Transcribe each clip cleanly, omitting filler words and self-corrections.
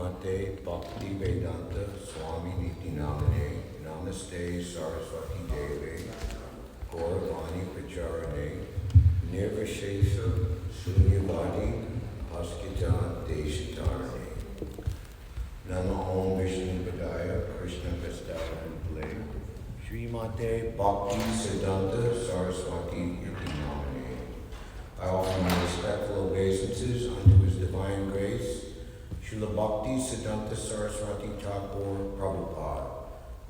Srimate Bhaktisiddhanta Swami Niti Namane Namaste Sarasvati Deve Gauravani Pacharane Nirvishesa Sunyavadi Askita Deshitarane Nama Om Vishnu Padaya Krishna Vastava Play Srimate Bhaktisiddhanta Saraswati Niti Namane. I offer my respectful obeisances unto His Divine Grace, Srila Bhaktisiddhanta Sarasvati Thakur Prabhupada,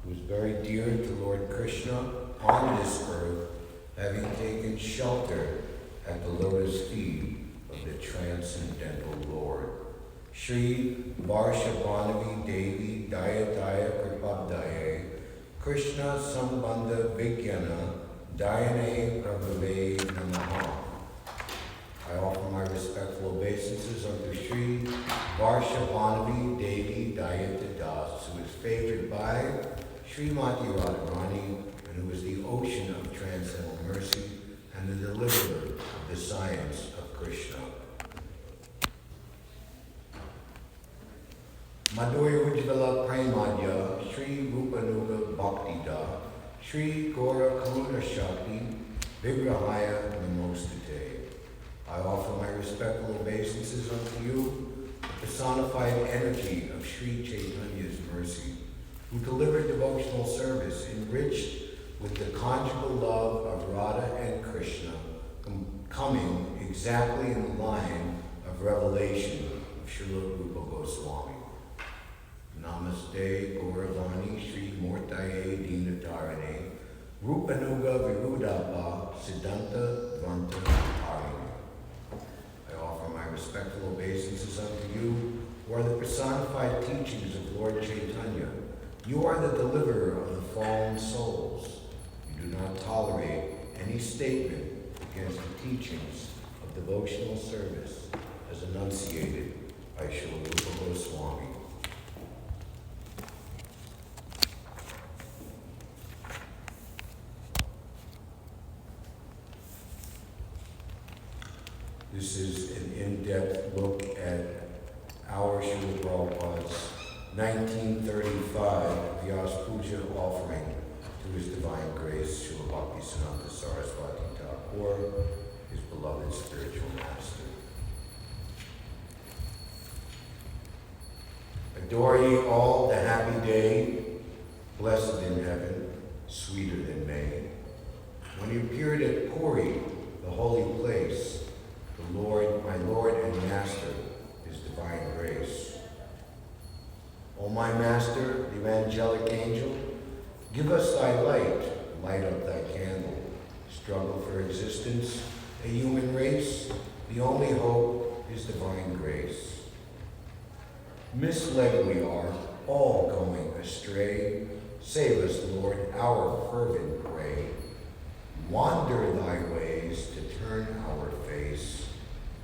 who is very dear to Lord Krishna on this earth, having taken shelter at the lotus feet of the transcendental Lord. Shri Varshabhanavi Devi Daya Daya Kripabdaye Krishna Sambandha Vigyana Dayane Prabhave Namaha. I offer my respectful obeisances unto Shri Varshabhanavi Devi Dayata Das, who is favored by Srimati Radharani, and who is the ocean of transcendental mercy and the deliverer of the science of Krishna. Madhurya Ujjvala Premadya Shri Rupanuga Bhaktida Shri Gora Karuna Shakti Vigrahaya Namostate. I offer my respectful obeisances unto you, the personified energy of Sri Chaitanya's mercy, who delivered devotional service enriched with the conjugal love of Radha and Krishna, coming exactly in the line of revelation of Srila Rupa Goswami. Namaste Gauravani Shri Murtaye Dinatarane Rupanuga Virudabha Siddhanta Dvanta Harine. I offer my respectful obeisances unto you, who are the personified teachings of Lord Chaitanya. You are the deliverer of the fallen souls. You do not tolerate any statement against the teachings of devotional service as enunciated by Srila Rupa Goswami. This is an in-depth look at our Srila Prabhupada's 1935 Vyas Puja offering to His Divine Grace, Srila Bhaktisiddhanta Sarasvati Thakur, his beloved spiritual master. Adore ye all the happy day, blessed in heaven, sweeter than May. When He appeared at Puri, the holy place, the Lord, my Lord and Master, His Divine Grace. O my Master, the angelic angel, give us thy light, light up thy candle. Struggle for existence, a human race, the only hope is divine grace. Misled we are, all going astray. Save us, Lord, our fervent pray. Wander thy ways to turn our face.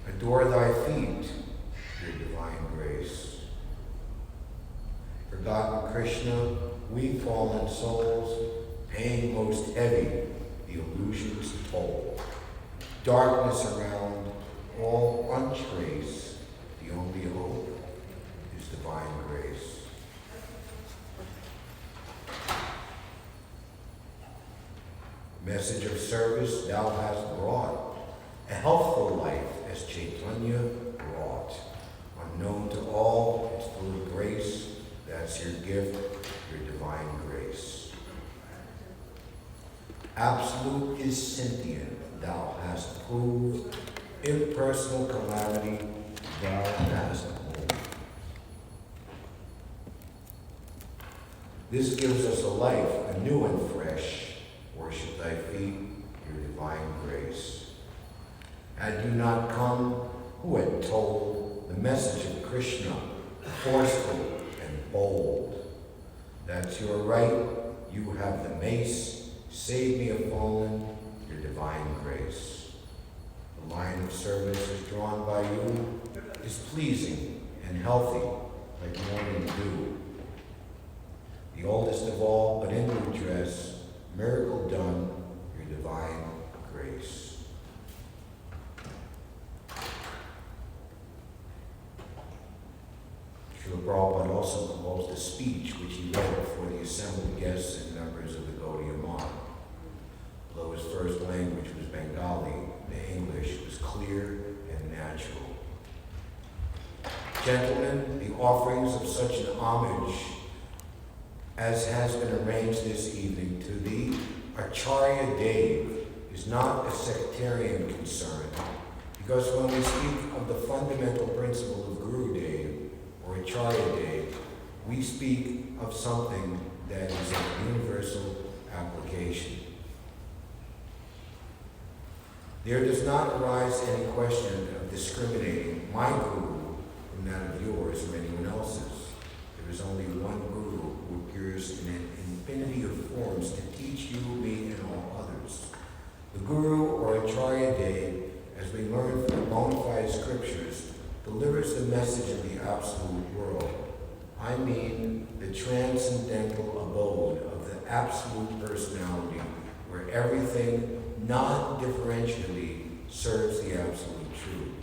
Adore thy feet, your divine grace. Forgotten Krishna, we fallen souls, paying most heavy the illusion's toll. Darkness around, all untraced, the only hope is divine grace. Message of service thou hast brought, a healthful life as Chaitanya wrought. Unknown to all, it's full of grace, that's your gift, your divine grace. Absolute is sentient, thou hast proved, impersonal calamity, thou hast moved. This gives us a life, anew and fresh. Worship thy feet, your divine grace. Had you not come, who had told the message of Krishna, forceful and bold? That's your right, you have the mace, save me a fallen, your divine grace. The line of service is drawn by you, is pleasing and healthy, like morning dew. The oldest of all, but in new dress, miracle done, your divine grace. Srila Prabhupada also composed a speech which he read before the assembled guests and members of the Gaudiya Math. Although his first language was Bengali, the English was clear and natural. Gentlemen, the offerings of such an homage as has been arranged this evening to the Acharya Dev is not a sectarian concern, because when we speak of the fundamental principle of Guru Dev or Acharya Dev, we speak of something that is of universal application. There does not arise any question of discriminating my Guru from that of yours or anyone else's. There is only one Guru who appears in an infinity of forms to teach you, me, and all others. The Guru or Acharya Dev, as we learn from the bona fide scriptures, delivers the message of the absolute world. I mean the transcendental abode of the absolute personality, where everything non-differentially serves the absolute truth.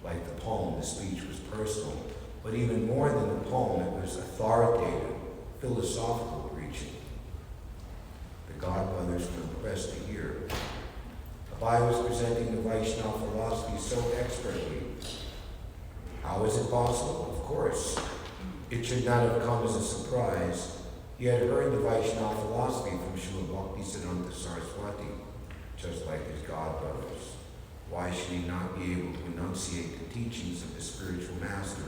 Like the poem, the speech was personal, but even more than the poem, it was authoritative, philosophical preaching. The godbrothers were impressed to hear. Abhay was presenting the Vaishnava philosophy so expertly. How is it possible? Of course. It should not have come as a surprise. He had heard the Vaishnava philosophy from Srila Bhaktisiddhanta Sarasvati, just like his godbrothers. Why should he not be able to enunciate the teachings of the spiritual master?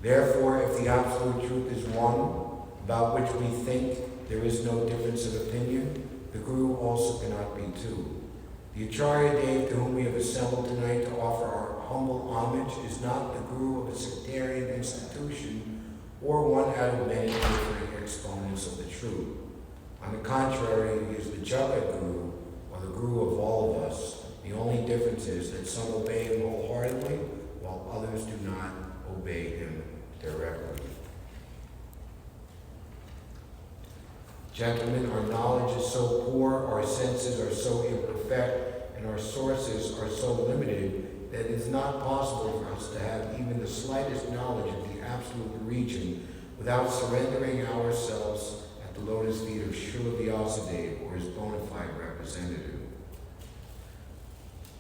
Therefore, if the absolute truth is one, about which we think there is no difference of opinion, the Guru also cannot be two. The Acharya Dev to whom we have assembled tonight to offer our humble homage is not the Guru of a sectarian institution or one out of many different exponents of the truth. On the contrary, he is the Jagat Guru, or the Guru of all of us. The only difference is that some obey him wholeheartedly, while others do not obey him directly. Gentlemen, our knowledge is so poor, our senses are so imperfect, and our sources are so limited that it is not possible for us to have even the slightest knowledge of the absolute region without surrendering ourselves at the lotus feet of Srila Vyasadeva or his bona fide representative.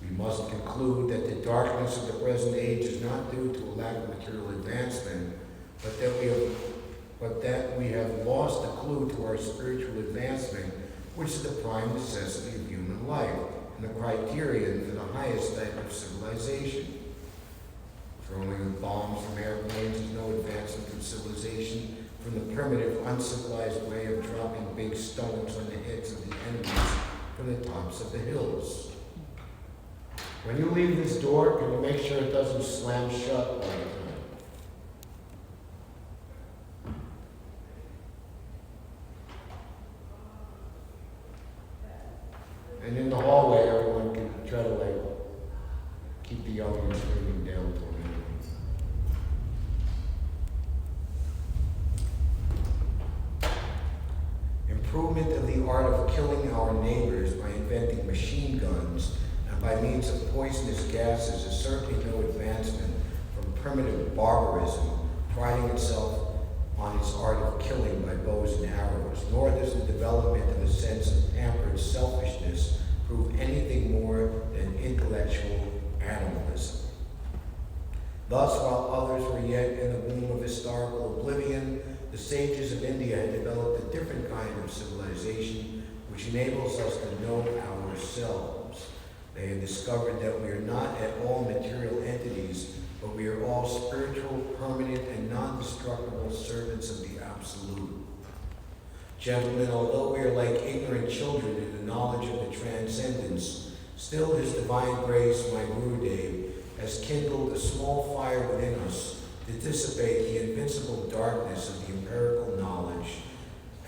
We must conclude that the darkness of the present age is not due to a lack of material advancement, but that we have lost the clue to our spiritual advancement, which is the prime necessity of human life and the criterion for the highest type of civilization. Throwing bombs from airplanes is no advancement in civilization from the primitive, uncivilized way of dropping big stones on the heads of the enemies from the tops of the hills. When you leave this door, can you make sure it doesn't slam shut all the time? And in the hallway, everyone can try to keep the yelling and screaming down to a minimum. Improvement of the art of killing our neighbors by inventing machine guns and by means of poisonous gases is certainly no advancement from primitive barbarism, priding itself on its art of killing by bows and arrows, nor does the development of a sense of pampered selfishness prove anything more than intellectual animalism. Thus, while others were yet in the womb of historical oblivion, the sages of India had developed a different kind of civilization which enables us to know ourselves. They had discovered that we are not at all material entities, but we are all spiritual, permanent, and non-destructible servants of the Absolute. Gentlemen, although we are like ignorant children in the knowledge of the transcendence, still His divine grace, my Gurudev, has kindled a small fire within us to dissipate the invincible darkness of the empirical knowledge.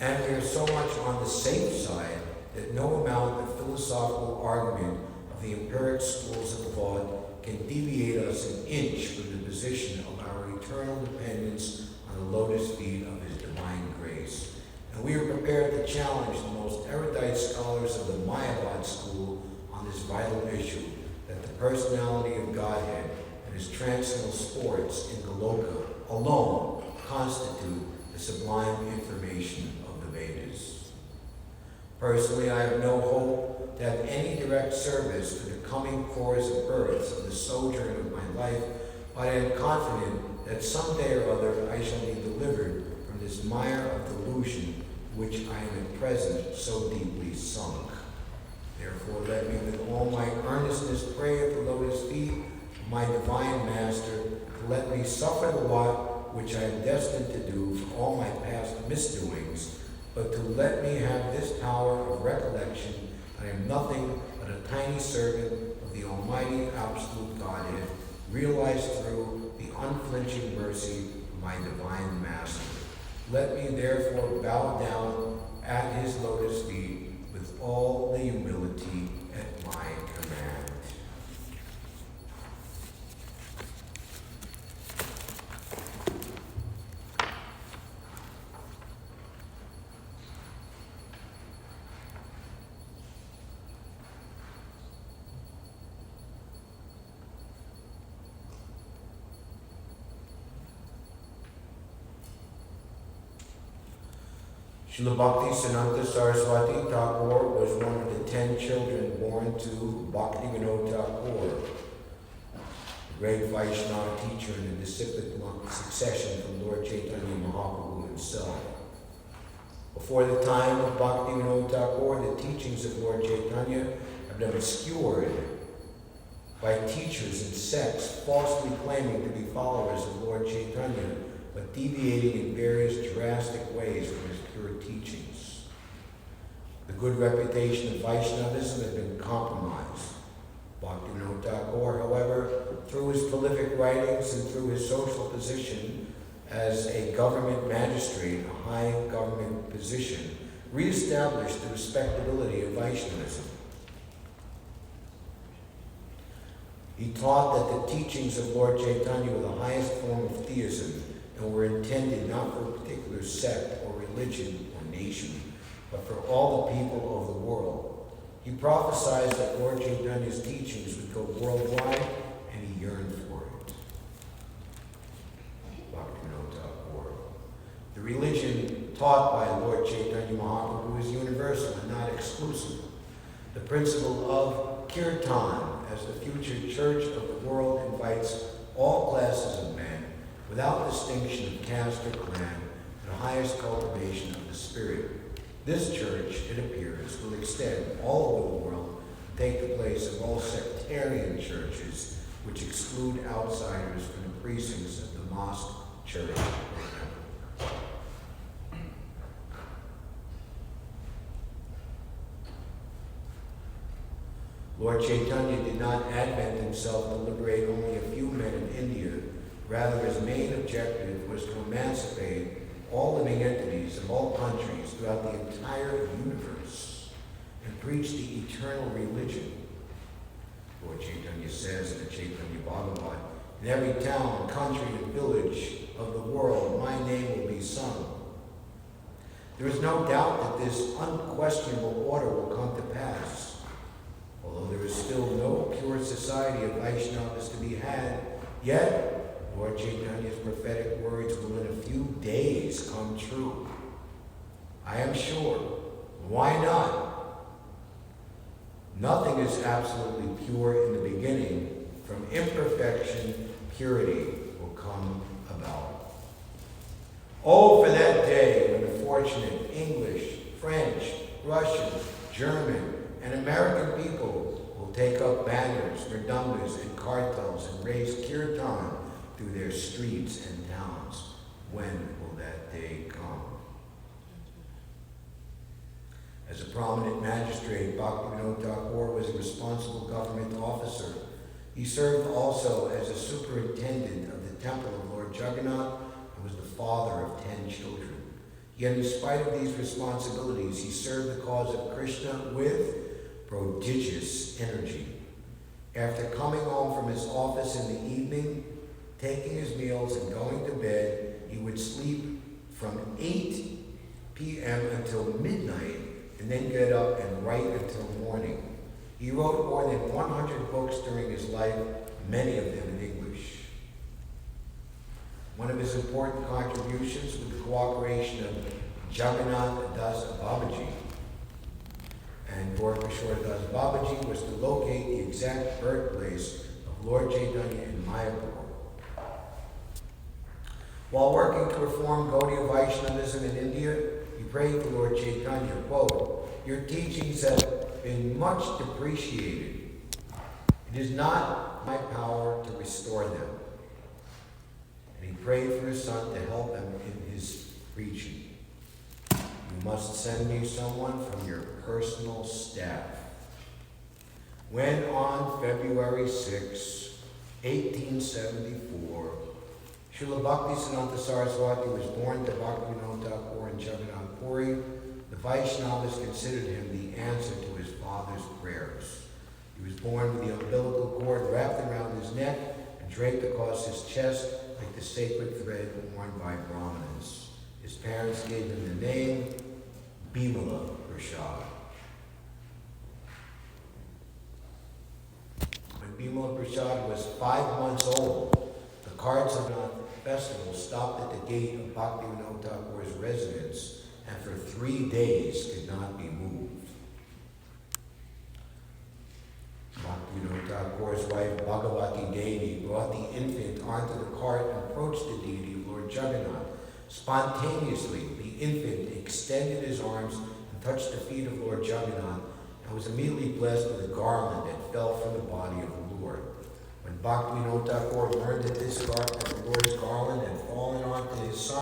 And we are so much on the safe side that no amount of philosophical argument of the empiric schools of thought can deviate us an inch from the position of our eternal dependence on the lotus feet of His divine grace. And we are prepared to challenge the most erudite erudite scholars of the Mayavad school on this vital issue, that the personality of Godhead and his transcendental sports in Goloka alone constitute the sublime information of the Vedas. Personally, I have no hope to have any direct service to the coming course of births of the sojourn of my life, but I am confident that someday or other I shall be delivered from this mire of delusion which I am at present so deeply sunk. Therefore, let me with all my earnestness pray at the lotus feet of my divine Master to let me suffer the lot which I am destined to do for all my past misdoings, but to let me have this power of recollection. I am nothing but a tiny servant of the Almighty Absolute Godhead, realized through the unflinching mercy of my divine Master. Let me therefore bow down at his lotus feet with all the humility at my command. Srila Bhaktisiddhanta Sarasvati Thakur was one of the 10 children born to Bhaktisiddhanta Thakur, the great Vaishnava teacher in the disciplic succession from Lord Chaitanya Mahaprabhu himself. Before the time of Bhaktisiddhanta Thakur, the teachings of Lord Chaitanya have been obscured by teachers and sects falsely claiming to be followers of Lord Chaitanya, but deviating in various drastic ways from his pure teachings. The good reputation of Vaishnavism had been compromised. Bhaktivinoda Thakur, however, through his prolific writings and through his social position as a government magistrate, a high government position, reestablished the respectability of Vaishnavism. He taught that the teachings of Lord Chaitanya were the highest form of theism and were intended not for a particular sect or religion or nation, but for all the people of the world. He prophesied that Lord Chaitanya's teachings would go worldwide, and he yearned for it. Bhaktivinoda Thakur. The religion taught by Lord Chaitanya Mahaprabhu is universal and not exclusive. The principle of kirtan as the future church of the world invites all classes of men, without distinction of caste or clan, to the highest cultivation of the spirit. This church, it appears, will extend all over the world and take the place of all sectarian churches, which exclude outsiders from the precincts of the mosque, church, or temple. Lord Chaitanya did not advent himself to liberate only a few men in India. Rather, his main objective was to emancipate all living entities of all countries throughout the entire universe and preach the eternal religion. Lord Chaitanya says in the Chaitanya Bhagavat, in every town, country, and village of the world, my name will be sung. There is no doubt that this unquestionable order will come to pass. Although there is still no pure society of Vaishnavas to be had, yet Lord Chaitanya's prophetic words will in a few days come true. I am sure. Why not? Nothing is absolutely pure in the beginning. From imperfection, purity will come about. Oh, for that day when the fortunate English, French, Russian, German, and American people will take up banners, mridangos, and kartals and raise kirtan through their streets and towns. When will that day come? As a prominent magistrate, Bhaktivinoda Thakur was a responsible government officer. He served also as a superintendent of the temple of Lord Jagannath and was the father of 10 children. Yet in spite of these responsibilities, he served the cause of Krishna with prodigious energy. After coming home from his office in the evening, taking his meals and going to bed, he would sleep from 8 p.m. until midnight and then get up and write until morning. He wrote more than 100 books during his life, many of them in English. One of his important contributions was the cooperation of Jagannath Das Babaji and Gorkishore Das Babaji was to locate the exact birthplace of Lord Chaitanya in Mayapur. While working to reform Gaudiya Vaishnavism in India, he prayed to Lord Chaitanya, quote, "Your teachings have been much depreciated. It is not my power to restore them." And he prayed for his son to help him in his preaching. "You must send me someone from your personal staff." When on February 6, 1874, Srila Bhaktisiddhanta Sarasvati was born to Bhaktivinoda Thakur in Jagannath Puri, the Vaishnavas considered him the answer to his father's prayers. He was born with the umbilical cord wrapped around his neck and draped across his chest like the sacred thread worn by Brahmanas. His parents gave him the name Bimala Prasad. When Bimala Prasad was 5 months old, the carts of the festival stopped at the gate of Bhaktivinoda Thakur's residence and for 3 days could not be moved. Bhaktivinoda Thakur's wife Bhagavati Devi brought the infant onto the cart and approached the deity of Lord Jagannath. Spontaneously, the infant extended his arms and touched the feet of Lord Jagannath and was immediately blessed with a garland that fell from the body of the Lord. When Bhaktivinoda Thakur learned that the Lord's garland had fallen onto his son,